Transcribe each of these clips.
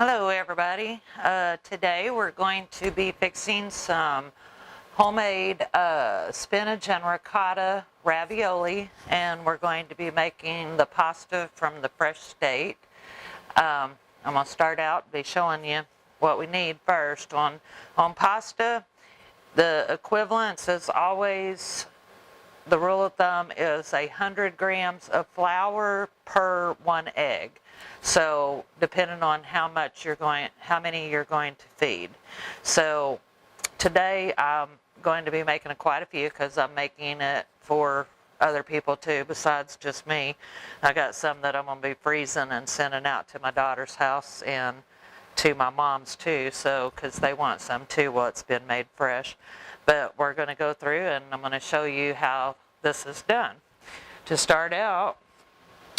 Hello everybody. Today we're going to be fixing some homemade spinach and ricotta ravioli, and we're going to be making the pasta from the fresh state. I'm going to start out by showing you what we need first. On pasta, the equivalence is always, the rule of thumb is 100 grams of flour per 1 egg. So depending on how many you're going to feed. So today I'm going to be making quite a few because I'm making it for other people too besides just me. I got some that I'm going to be freezing and sending out to my daughter's house and to my mom's too, so because they want some too while it's been made fresh. But we're going to go through and I'm going to show you how this is done. To start out,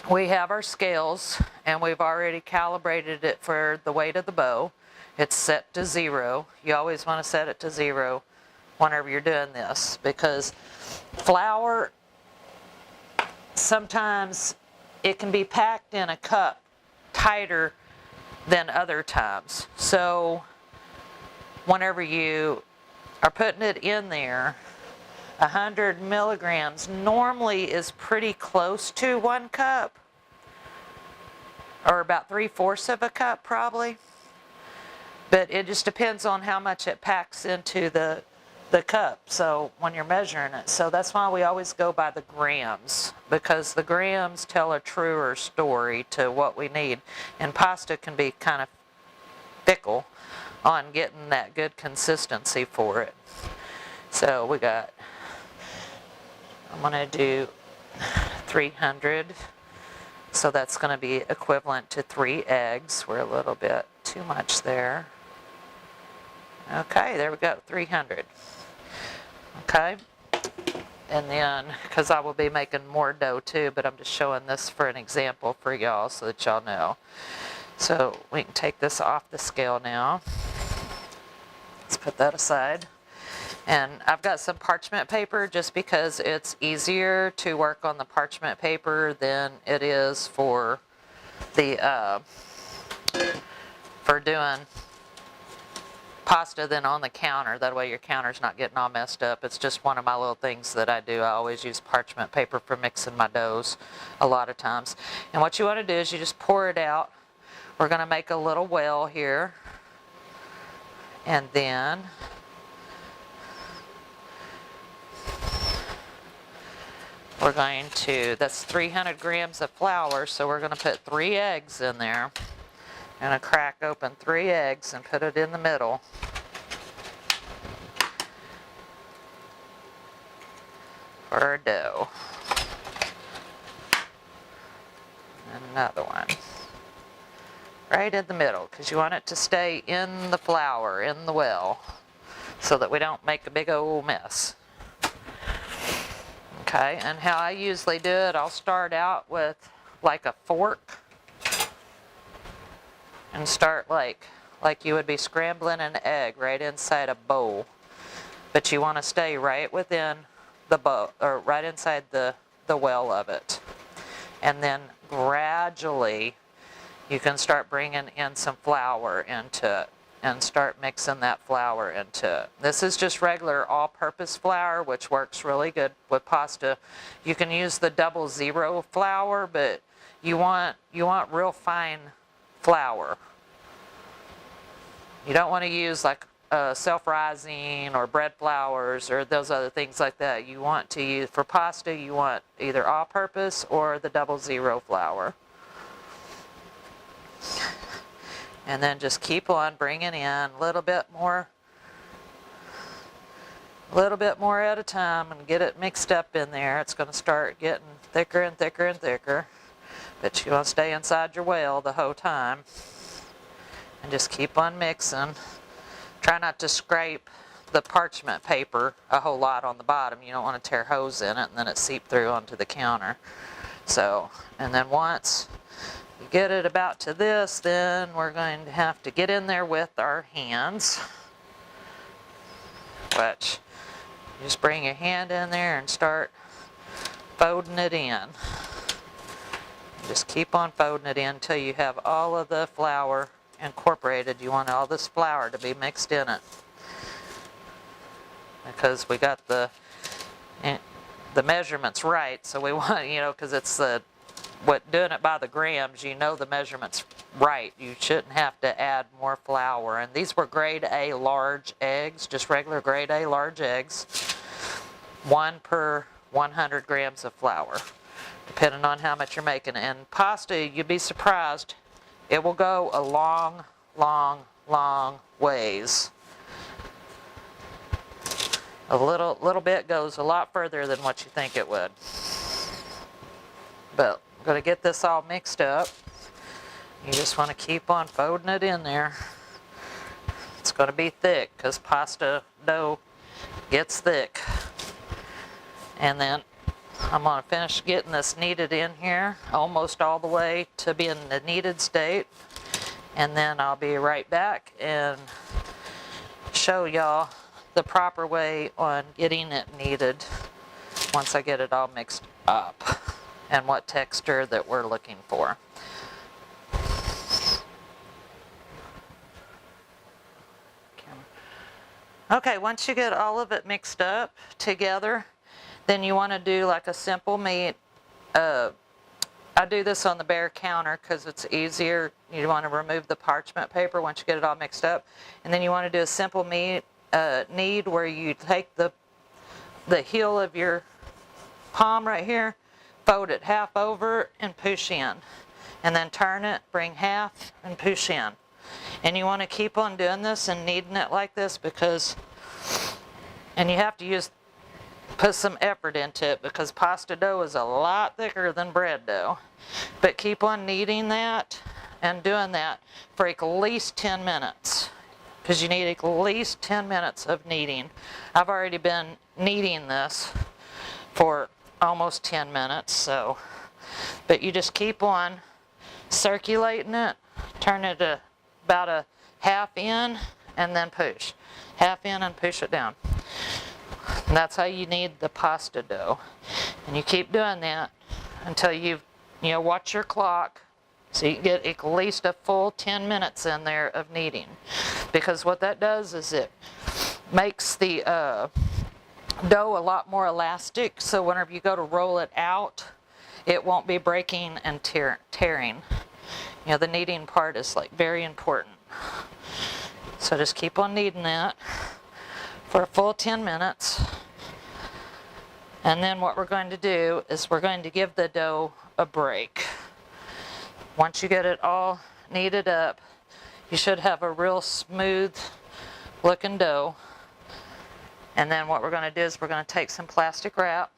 we have our scales and we've already calibrated it for the weight of the bow. It's set to 0. You always want to set it to 0 whenever you're doing this, because flour, sometimes it can be packed in a cup tighter than other times. So whenever you are putting it in there, 100 milligrams normally is pretty close to 1 cup, or about 3/4 of a cup probably. But it just depends on how much it packs into the cup, so when you're measuring it. So that's why we always go by the grams, because the grams tell a truer story to what we need. And pasta can be kind of fickle on getting that good consistency for it. So we got, I'm going to do 300, so that's going to be equivalent to 3 eggs. We're a little bit too much there. Okay, there we go, 300. Okay, and then, because I will be making more dough too, but I'm just showing this for an example for y'all so that y'all know. So we can take this off the scale now. Let's put that aside. And I've got some parchment paper just because it's easier to work on the parchment paper than it is for the for doing pasta than on the counter. That way your counter's not getting all messed up. It's just one of my little things that I do. I always use parchment paper for mixing my doughs a lot of times. And what you want to do is you just pour it out. We're going to make a little well here. And then we're going to, that's 300 grams of flour, so we're going to put 3 eggs in there. I'm going to crack open 3 eggs and put it in the middle. For our dough. And another one. Right in the middle, because you want it to stay in the flour, in the well, so that we don't make a big old mess. Okay, and how I usually do it, I'll start out with like a fork and start like you would be scrambling an egg right inside a bowl. But you want to stay right within the bowl, or right inside the well of it. And then gradually you can start bringing in some flour into it and start mixing that flour into it. This is just regular all-purpose flour, which works really good with pasta. You can use the 00 flour, but you want real fine flour. You don't want to use like self-rising or bread flours or those other things like that. You want to use, for pasta, you want either all-purpose or the 00 flour. And then just keep on bringing in a little bit more at a time and get it mixed up in there. It's going to start getting thicker and thicker and thicker. But you want to stay inside your well the whole time. And just keep on mixing. Try not to scrape the parchment paper a whole lot on the bottom. You don't want to tear holes in it and then it seep through onto the counter. So, and then once you get it about to this, then we're going to have to get in there with our hands. Which, you just bring your hand in there and start folding it in. Just keep on folding it in until you have all of the flour incorporated. You want all this flour to be mixed in it. Because we got the measurements right, so we want, because it's doing it by the grams, the measurements right. You shouldn't have to add more flour. And these were grade A large eggs, just regular grade A large eggs. 1 per 100 grams of flour, depending on how much you're making. And pasta, you'd be surprised, it will go a long, long, long ways. A little bit goes a lot further than what you think it would. But I'm going to get this all mixed up. You just want to keep on folding it in there. It's going to be thick because pasta dough gets thick. And then I'm going to finish getting this kneaded in here almost all the way to be in the kneaded state. And then I'll be right back and show y'all the proper way on getting it kneaded once I get it all mixed up and what texture that we're looking for. Okay, once you get all of it mixed up together, then you want to do like a simple meat. I do this on the bare counter because it's easier. You want to remove the parchment paper once you get it all mixed up. And then you want to do a simple meat knead where you take the heel of your palm right here, fold it half over and push in. And then turn it, bring half and push in. And you want to keep on doing this and kneading it like this because, and you have to put some effort into it because pasta dough is a lot thicker than bread dough. But keep on kneading that and doing that for at least 10 minutes. Because you need at least 10 minutes of kneading. I've already been kneading this for almost 10 minutes, so. But you just keep on circulating it, turn it to about a half in, and then push. Half in and push it down. And that's how you knead the pasta dough. And you keep doing that until you've, watch your clock. So you get at least a full 10 minutes in there of kneading. Because what that does is it makes the dough a lot more elastic. So whenever you go to roll it out, it won't be breaking and tearing. The kneading part is very important. So just keep on kneading that for a full 10 minutes. And then what we're going to do is we're going to give the dough a break. Once you get it all kneaded up, you should have a real smooth looking dough. And then what we're going to do is we're going to take some plastic wrap.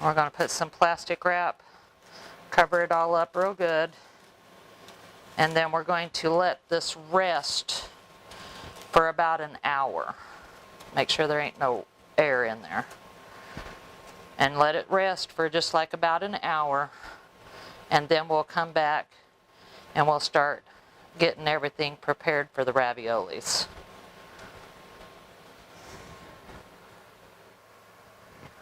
We're going to put some plastic wrap, cover it all up real good. And then we're going to let this rest for about an hour. Make sure there ain't no air in there. And let it rest for just about an hour. And then we'll come back and we'll start getting everything prepared for the raviolis.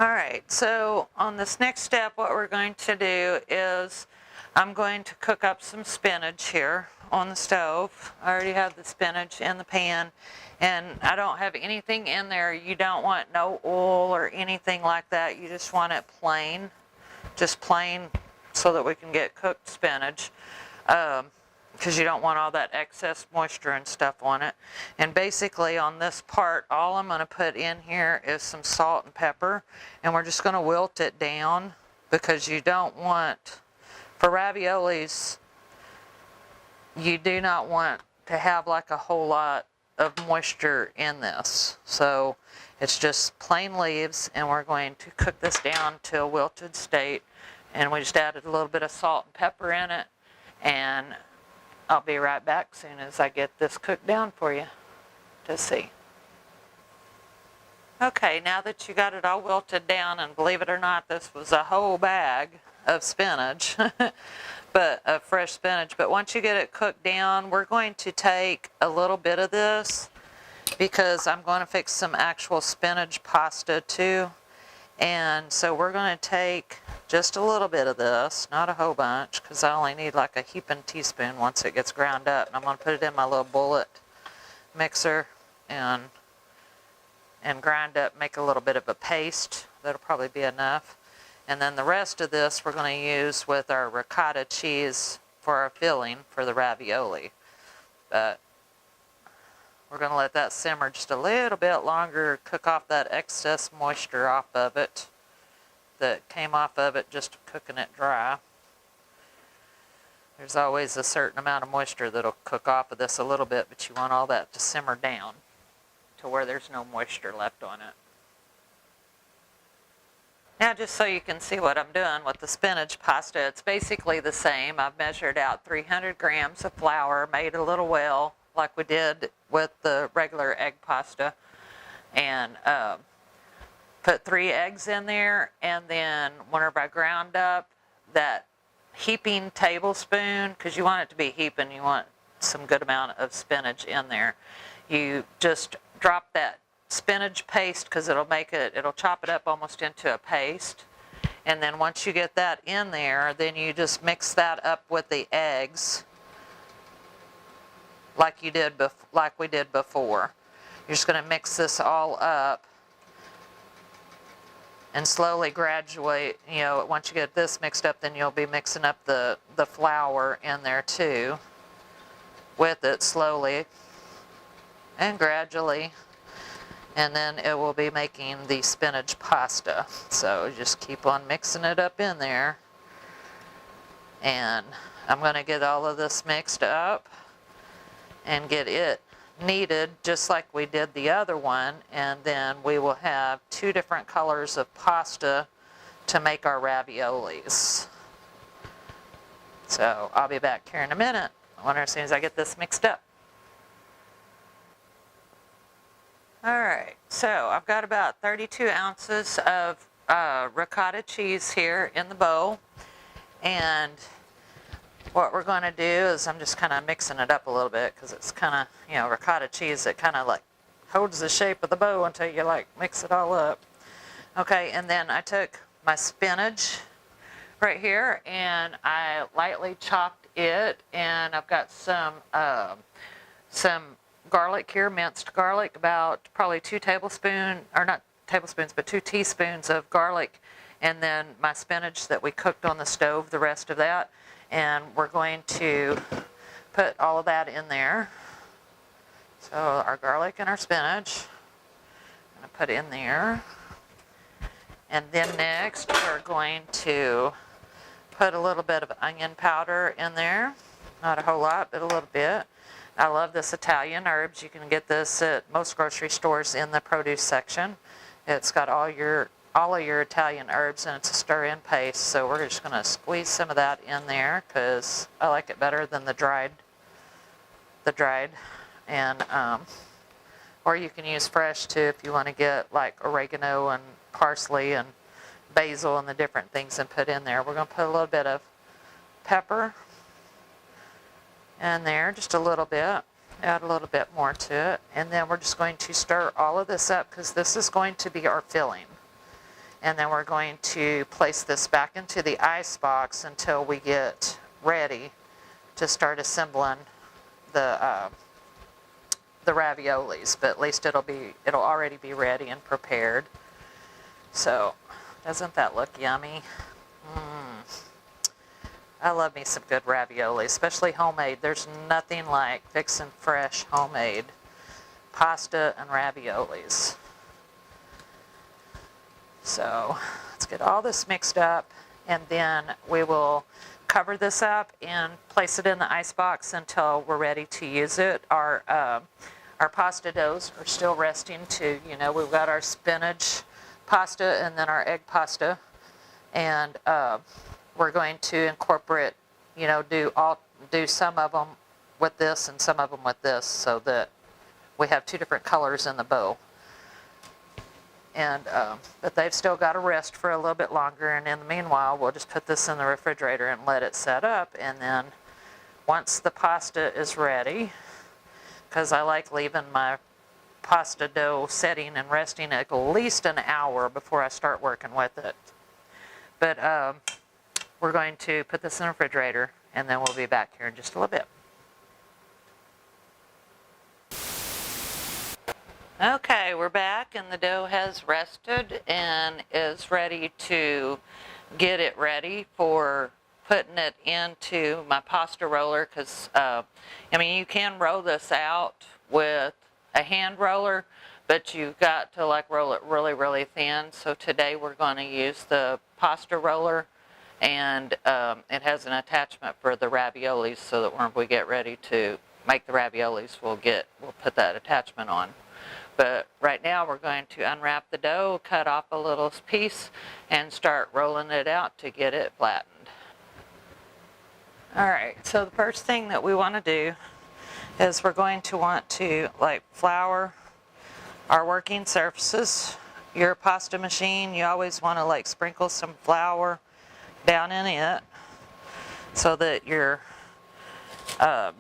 Alright, so on this next step what we're going to do is I'm going to cook up some spinach here on the stove. I already have the spinach in the pan and I don't have anything in there. You don't want no oil or anything like that. You just want it plain, just plain, so that we can get cooked spinach, because you don't want all that excess moisture and stuff on it. And basically on this part, all I'm going to put in here is some salt and pepper, and we're just going to wilt it down because you don't want, for raviolis, you do not want to have a whole lot of moisture in this. So it's just plain leaves, and we're going to cook this down to a wilted state. And we just added a little bit of salt and pepper in it. And I'll be right back as soon as I get this cooked down for you to see. Okay, now that you got it all wilted down, and believe it or not, this was a whole bag of spinach, but of fresh spinach. But once you get it cooked down, we're going to take a little bit of this because I'm going to fix some actual spinach pasta too. And so we're going to take just a little bit of this, not a whole bunch, because I only need like a heaping teaspoon once it gets ground up. And I'm going to put it in my little bullet mixer and grind up, make a little bit of a paste. That'll probably be enough. And then the rest of this we're going to use with our ricotta cheese for our filling for the ravioli. But we're going to let that simmer just a little bit longer, cook off that excess moisture off of it that came off of it just cooking it dry. There's always a certain amount of moisture that'll cook off of this a little bit, but you want all that to simmer down to where there's no moisture left on it. Now, just so you can see what I'm doing with the spinach pasta, it's basically the same. I've measured out 300 grams of flour, made a little well like we did with the regular egg pasta, and put 3 eggs in there. And then whenever I ground up that heaping tablespoon, because you want it to be heaping, you want some good amount of spinach in there, you just drop that spinach paste, because it'll chop it up almost into a paste. And then once you get that in there, then you just mix that up with the eggs like we did before. You're just going to mix this all up and slowly graduate. Once you get this mixed up, then you'll be mixing up the flour in there too with it slowly and gradually. And then it will be making the spinach pasta. So just keep on mixing it up in there. And I'm going to get all of this mixed up and get it kneaded just like we did the other one. And then we will have 2 different colors of pasta to make our raviolis. So I'll be back here in a minute. I wonder as soon as I get this mixed up. Alright, so I've got about 32 ounces of ricotta cheese here in the bowl, and what we're going to do is I'm just kind of mixing it up a little bit, because it's kind of, ricotta cheese, it kind of like holds the shape of the bowl until you like mix it all up. Okay, and then I took my spinach right here and I lightly chopped it, and I've got some garlic here, minced garlic, about probably 2 tablespoons, or not tablespoons, but 2 teaspoons of garlic, and then my spinach that we cooked on the stove, the rest of that. And we're going to put all of that in there. So our garlic and our spinach, I'm going to put in there. And then next we're going to put a little bit of onion powder in there. Not a whole lot, but a little bit. I love this Italian herbs. You can get this at most grocery stores in the produce section. It's got all of your Italian herbs, and it's a stir-in paste. So we're just going to squeeze some of that in there because I like it better than the dried. And or you can use fresh too if you want to get like oregano and parsley and basil and the different things and put in there. We're going to put a little bit of pepper in there, just a little bit, add a little bit more to it, and then we're just going to stir all of this up because this is going to be our filling. And then we're going to place this back into the ice box until we get ready to start assembling the raviolis, but at least it'll already be ready and prepared. So doesn't that look yummy? I love me some good ravioli, especially homemade. There's nothing like fixing fresh homemade pasta and raviolis. So let's get all this mixed up, and then we will cover this up and place it in the ice box until we're ready to use it. Our pasta doughs are still resting too. We've got our spinach pasta and then our egg pasta, and we're going to incorporate, do some of them with this and some of them with this, so that we have two different colors in the bowl. And but they've still got to rest for a little bit longer, and in the meanwhile we'll just put this in the refrigerator and let it set up. And then once the pasta is ready, because I like leaving my pasta dough setting and resting at least an hour before I start working with it. But we're going to put this in the refrigerator, and then we'll be back here in just a little bit. Okay, we're back, and the dough has rested and is ready to get it ready for putting it into my pasta roller, because you can roll this out with a hand roller, but you've got to roll it really, really thin. So today we're going to use the pasta roller, and it has an attachment for the raviolis, so that when we get ready to make the raviolis, we'll put that attachment on. But right now we're going to unwrap the dough, cut off a little piece, and start rolling it out to get it flattened. Alright, so the first thing that we want to do is we're going to want to flour our working surfaces. Your pasta machine, you always want to sprinkle some flour down in it so that your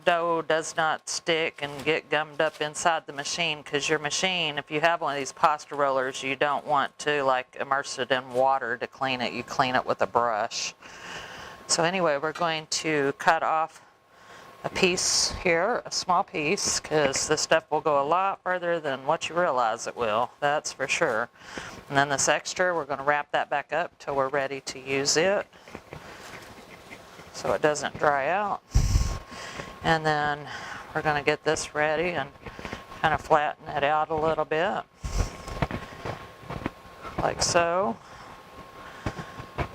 dough does not stick and get gummed up inside the machine, because your machine, if you have one of these pasta rollers, you don't want to immerse it in water to clean it. You clean it with a brush. So anyway, we're going to cut off a piece here, a small piece, because this stuff will go a lot further than what you realize it will, that's for sure. And then this extra, we're going to wrap that back up till we're ready to use it, so it doesn't dry out. And then we're going to get this ready and kind of flatten it out a little bit, like so.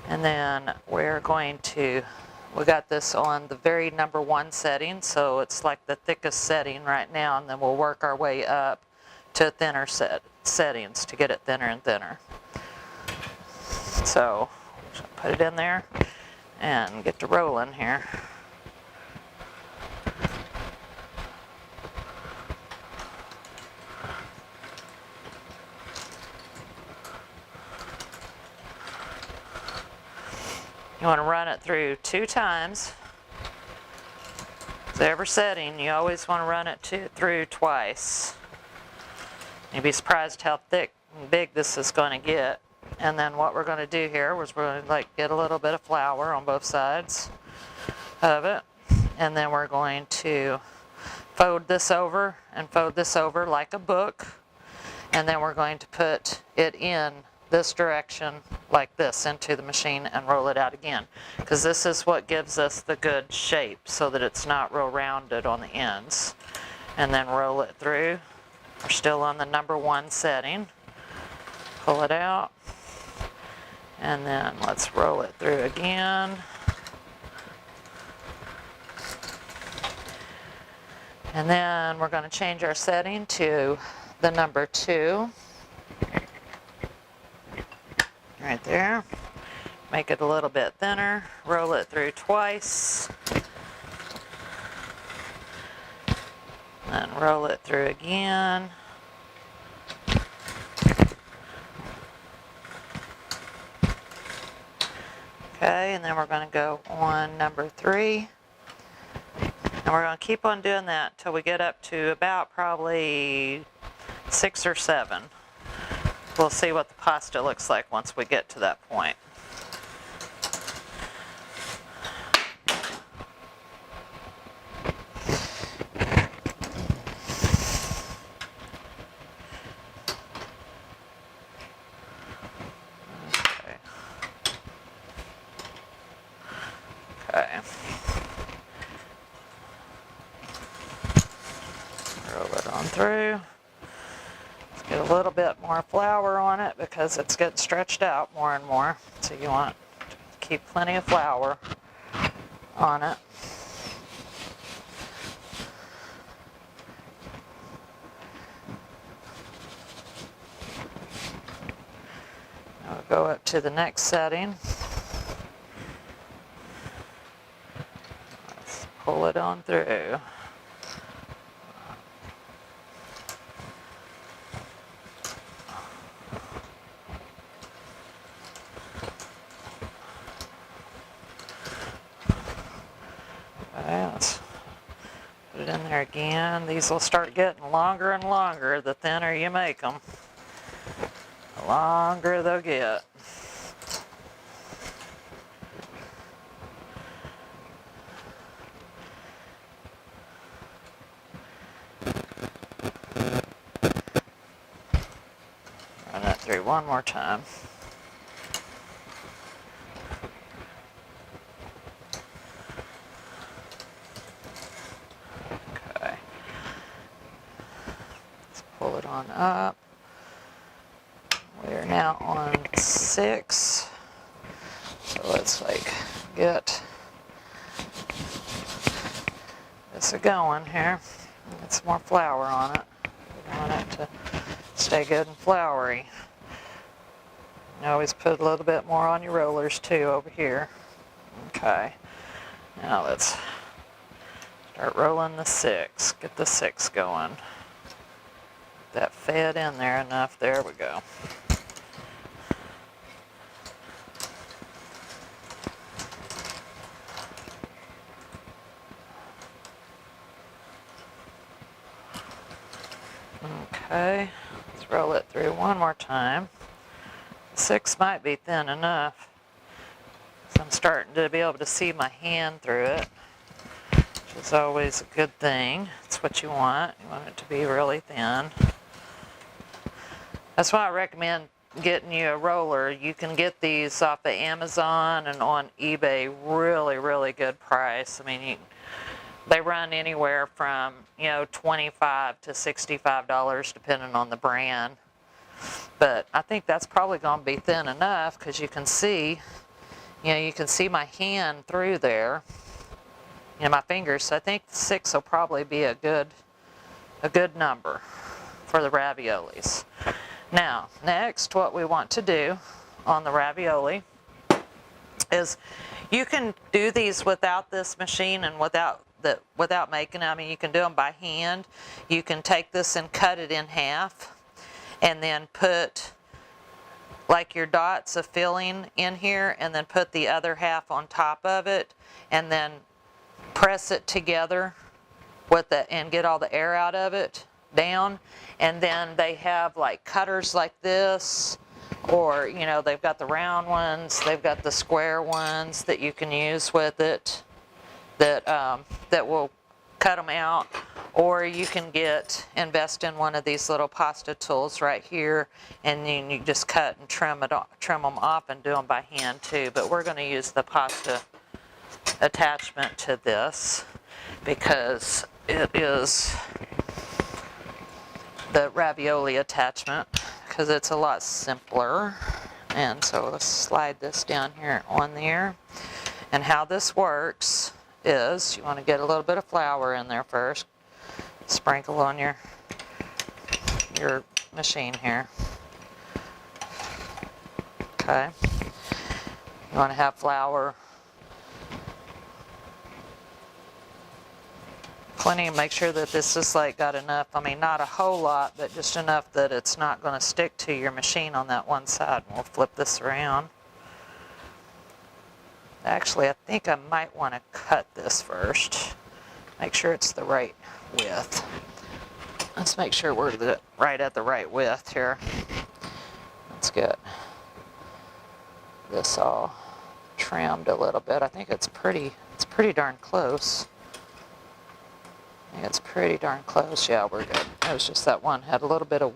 And then we're going to, we got this on the very number 1 setting, so it's the thickest setting right now, and then we'll work our way up to thinner settings to get it thinner and thinner. So, just put it in there and get to rolling here. You want to run it through 2 times. So every setting, you always want to run it through twice. You'd be surprised how thick and big this is going to get. And then what we're going to do here is we're going to get a little bit of flour on both sides of it. And then we're going to fold this over and fold this over like a book. And then we're going to put it in this direction like this into the machine and roll it out again, because this is what gives us the good shape, so that it's not real rounded on the ends. And then roll it through. We're still on the number 1 setting. Pull it out, and then let's roll it through again. And then we're going to change our setting to the number 2. Right there. Make it a little bit thinner. Roll it through twice. Then roll it through again. Okay, and then we're going to go on number 3. And we're going to keep on doing that till we get up to about probably 6 or 7. We'll see what the pasta looks like once we get to that point. Okay. Roll it on through. Get a little bit more flour on it because it's getting stretched out more and more. So you want to keep plenty of flour on it. Now we'll go up to the next setting. pull it on through. Let's put it in there again. These will start getting longer and longer the thinner you make them. The longer they'll get. Run that through one more time. Okay. Let's pull it on up. We're now on 6. So let's get this going here. Get some more flour on it. We want it to stay good and floury. You always put a little bit more on your rollers too over here. Okay. Now let's start rolling the 6. Get the 6 going. That fed in there enough. There we go. Okay, let's roll it through one more time. 6 might be thin enough. So I'm starting to be able to see my hand through it, which is always a good thing. It's what you want. You want it to be really thin. That's why I recommend getting you a roller. You can get these off of Amazon and on eBay really, really good price. I mean, they run anywhere from, $25 to $65 depending on the brand. But I think that's probably going to be thin enough because you can see, you can see my hand through there, my fingers. So I think 6 will probably be a good number for the raviolis. Now, next, what we want to do on the ravioli is you can do these without this machine and without making them. I mean, you can do them by hand. You can take this and cut it in half and then put like your dots of filling in here and then put the other half on top of it and then press it together with and get all the air out of it down. And then they have like cutters like this, or they've got the round ones, they've got the square ones that you can use with it that will cut them out. Or you can invest in one of these little pasta tools right here, and then you just cut and trim them off and do them by hand too. But we're going to use the pasta attachment to this because it is the ravioli attachment, because it's a lot simpler. And so let's slide this down here on there. And how this works is you want to get a little bit of flour in there first. Sprinkle on your machine here. Okay. You want to have flour plenty. Make sure that this is got enough. I mean, not a whole lot, but just enough that it's not going to stick to your machine on that one side. And we'll flip this around. Actually, I think I might want to cut this first. Make sure it's the right width. Let's make sure we're right at the right width here. Let's get this all trimmed a little bit. I think it's pretty darn close. I think it's pretty darn close. Yeah, we're good. It was just that one had a little bit of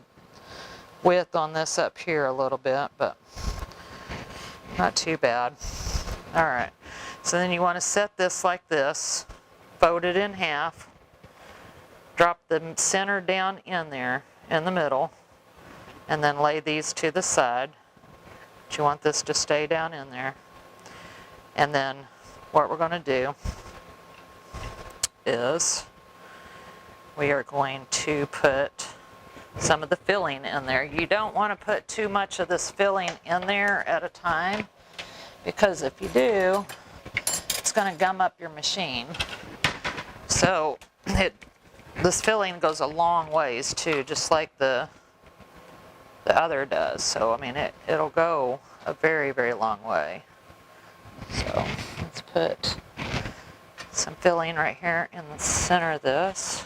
width on this up here a little bit, but not too bad. All right, so then you want to set this like this, fold it in half, drop the center down in there in the middle, and then lay these to the side. But you want this to stay down in there. And then what we're going to do is we are going to put some of the filling in there. You don't want to put too much of this filling in there at a time, because if you do, it's going to gum up your machine. So this filling goes a long ways too, just like the other does. So I mean, it'll go a very, very long way. So let's put some filling right here in the center of this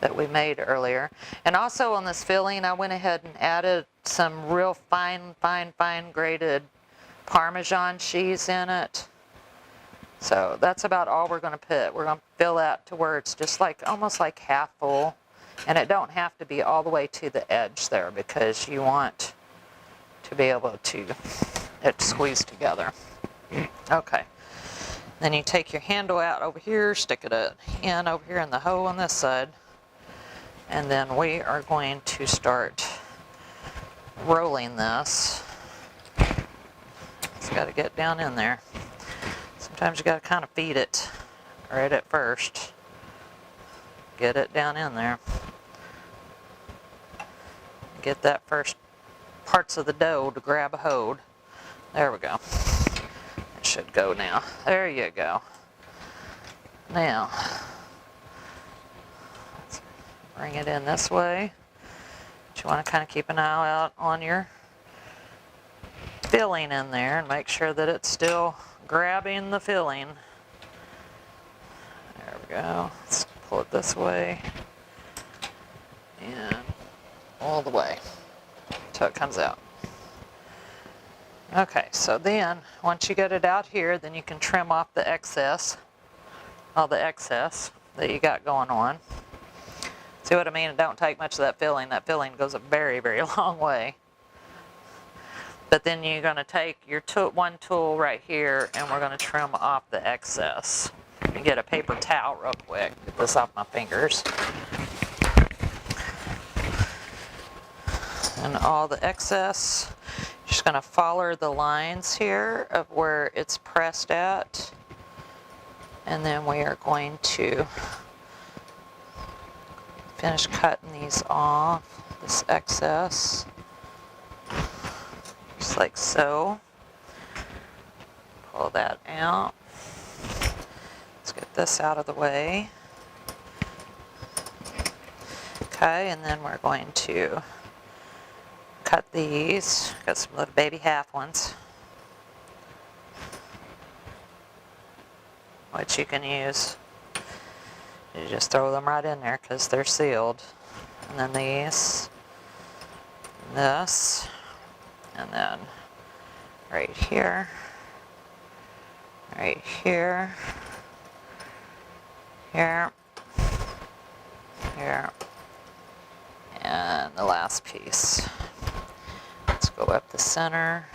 that we made earlier. And also on this filling, I went ahead and added some real fine grated Parmesan cheese in it. So that's about all we're going to put. We're going to fill that to where it's just like almost like half full. And it don't have to be all the way to the edge there, because you want to be able to it squeeze together. Okay. Then you take your handle out over here, stick it in over here in the hole on this side. And then we are going to start rolling this. It's got to get down in there. Sometimes you got to kind of feed it right at first. Get it down in there. Get that first parts of the dough to grab a hold. There we go. It should go now. There you go. Now, let's bring it in this way. But you want to kind of keep an eye out on your filling in there and make sure that it's still grabbing the filling. There we go. Let's pull it this way and all the way until it comes out. Okay, so then once you get it out here, then you can trim off the excess, all the excess that you got going on. See what I mean? It don't take much of that filling. That filling goes a very, very long way. But then you're going to take your one tool right here, and we're going to trim off the excess. You get a paper towel real quick. Get this off my fingers. And all the excess, just going to follow the lines here of where it's pressed at. And then we are going to finish cutting these off, this excess. Just like so. Pull that out. Let's get this out of the way. Okay, and then we're going to cut these. Got some little baby half ones, which you can use. You just throw them right in there because they're sealed. And then these, and this, and then right here, right here, here, here, and the last piece. Let's go up the center.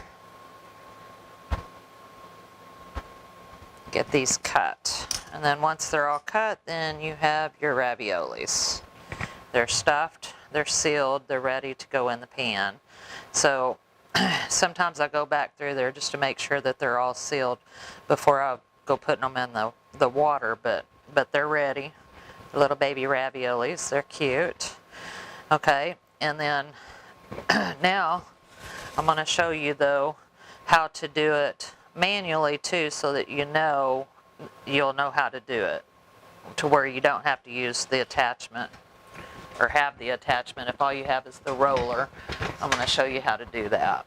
Get these cut. And then once they're all cut, then you have your raviolis. They're stuffed, they're sealed, they're ready to go in the pan. So sometimes I go back through there just to make sure that they're all sealed before I go putting them in the water, but they're ready. The little baby raviolis, they're cute. Okay, and then now I'm going to show you though how to do it manually too, so that you'll know how to do it to where you don't have to use the attachment or have the attachment. If all you have is the roller, I'm going to show you how to do that.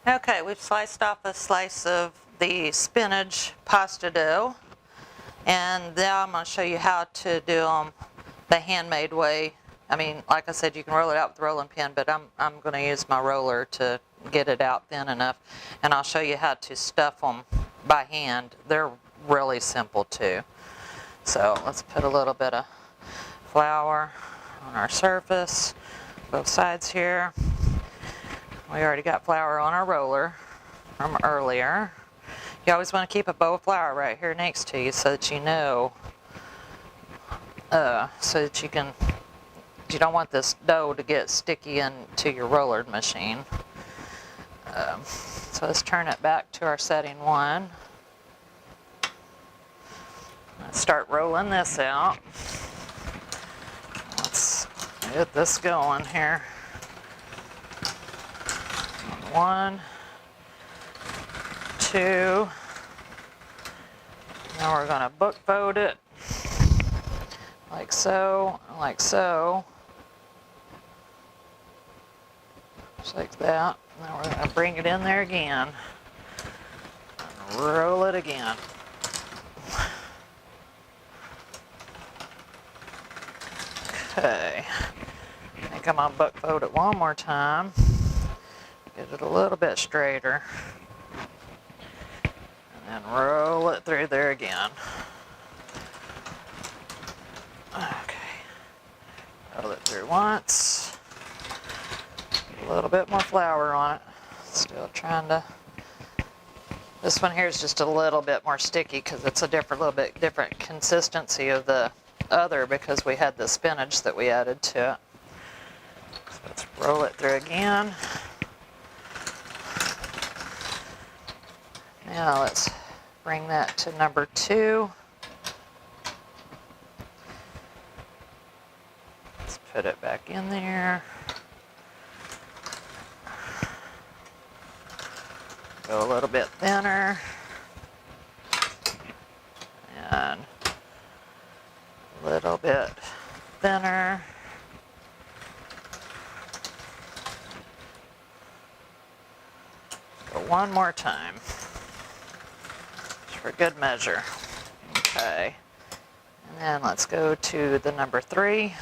Okay, we've sliced off a slice of the spinach pasta dough, and now I'm going to show you how to do them the handmade way. I mean, like I said, you can roll it out with the rolling pin, but I'm going to use my roller to get it out thin enough, and I'll show you how to stuff them by hand. They're really simple too. So let's put a little bit of flour on our surface, both sides here. We already got flour on our roller from earlier. You always want to keep a bowl of flour right here next to you so that you know, so that you don't want this dough to get sticky into your roller machine. So let's turn it back to our setting 1. Let's start rolling this out. Let's get this going here. 1, 2. Now we're going to book fold it like so, like so. Just like that. Now we're going to bring it in there again. And roll it again. Okay. I think I'm going to buck fold it one more time. Get it a little bit straighter. And then roll it through there again. Okay. Roll it through once. A little bit more flour on it. Still trying to... This one here is just a little bit more sticky because it's a little bit different consistency of the other because we had the spinach that we added to it. So let's roll it through again. Now let's bring that to number 2. Let's put it back in there. Go a little bit thinner. And a little bit thinner. Go one more time. Just for good measure. Okay. And then let's go to the number 3.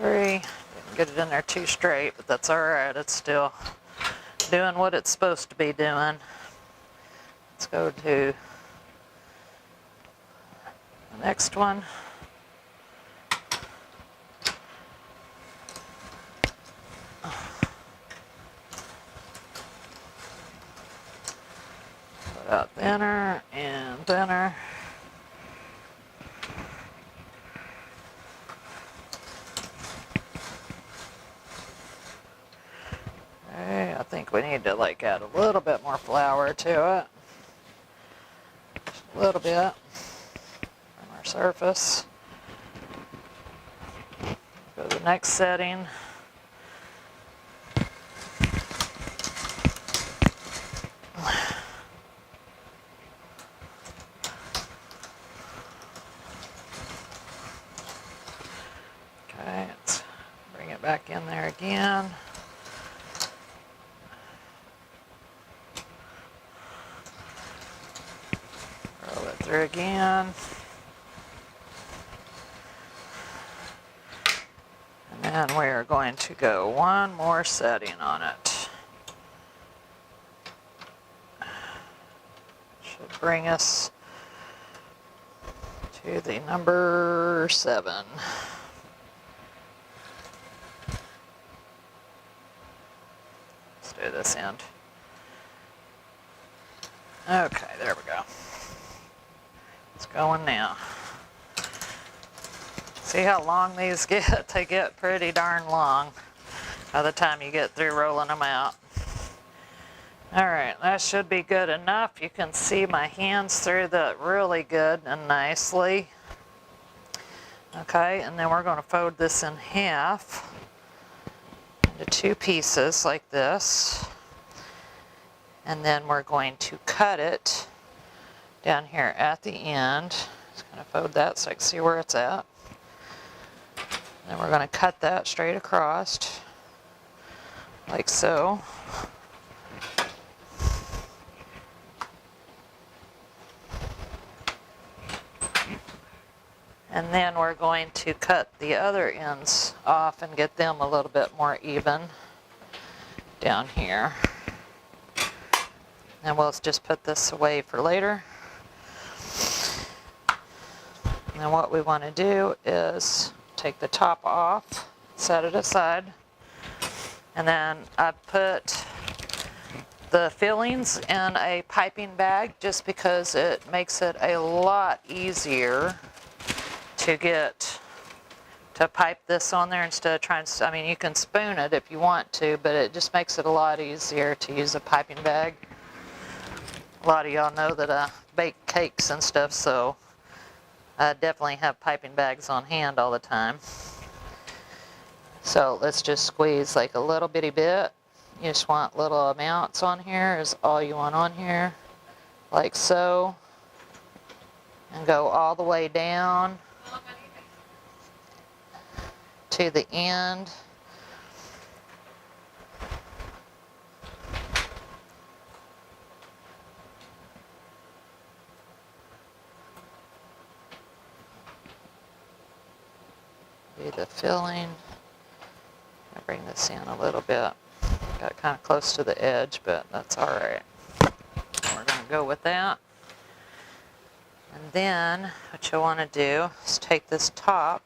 Didn't get it in there too straight, but that's alright. It's still doing what it's supposed to be doing. Let's go to the next one. Put out thinner and thinner. I think we need to add a little bit more flour to it. Just a little bit from our surface. Go to the next setting. Okay, let's bring it back in there again. Through again. And then we are going to go one more setting on it. Should bring us to the number 7. Let's do this end. Okay, there we go. It's going now. See how long these get? They get pretty darn long by the time you get through rolling them out. Alright, that should be good enough. You can see my hands through that really good and nicely. Okay, and then we're going to fold this in half into 2 pieces like this. And then we're going to cut it down here at the end. Just going to fold that so I can see where it's at. Then we're going to cut that straight across, like so. And then we're going to cut the other ends off and get them a little bit more even down here. And we'll just put this away for later. And then what we want to do is take the top off, set it aside, and then I put the fillings in a piping bag just because it makes it a lot easier to pipe this on there instead of trying to, I mean, you can spoon it if you want to, but it just makes it a lot easier to use a piping bag. A lot of y'all know that I bake cakes and stuff, so I definitely have piping bags on hand all the time. So let's just squeeze like a little bitty bit. You just want little amounts on here is all you want on here, like so, and go all the way down to the end. Do the filling. I'll bring this in a little bit. Got kind of close to the edge, but that's all right. We're going to go with that. And then what you'll want to do is take this top,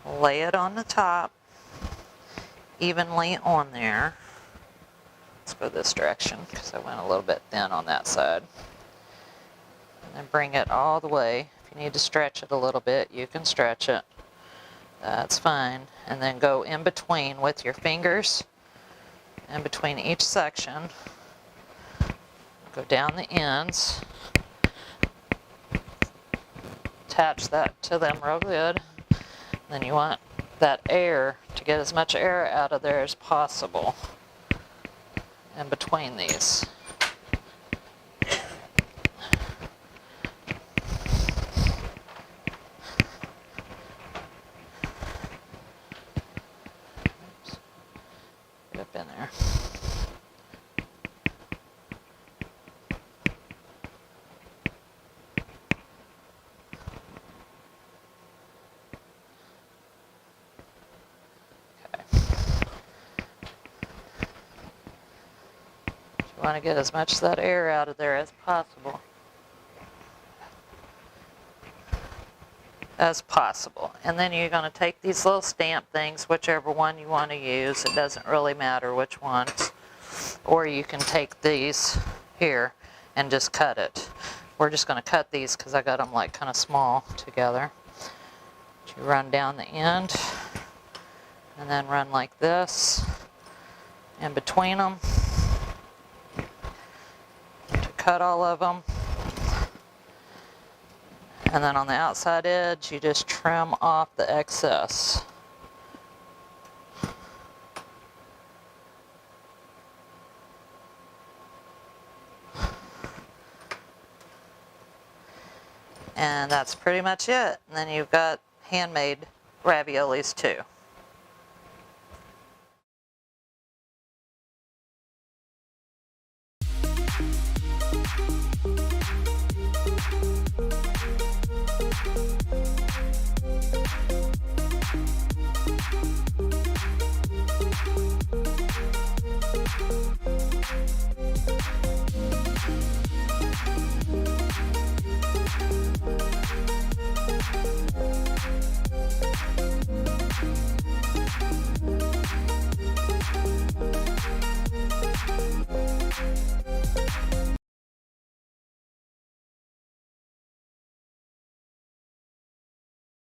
lay it on the top, evenly on there. Let's go this direction because I went a little bit thin on that side. And then bring it all the way. If you need to stretch it a little bit, you can stretch it. That's fine. And then go in between with your fingers, in between each section. Go down the ends. Attach that to them real good. Then you want that air to get as much air out of there as possible in between these. Get up in there. You want to get as much of that air out of there as possible. And then you're going to take these little stamp things, whichever one you want to use. It doesn't really matter which ones. Or you can take these here and just cut it. We're just going to cut these because I got them like kind of small together. You run down the end and then run like this in between them. Cut all of them, and then on the outside edge you just trim off the excess. And that's pretty much it. And then you've got handmade raviolis too.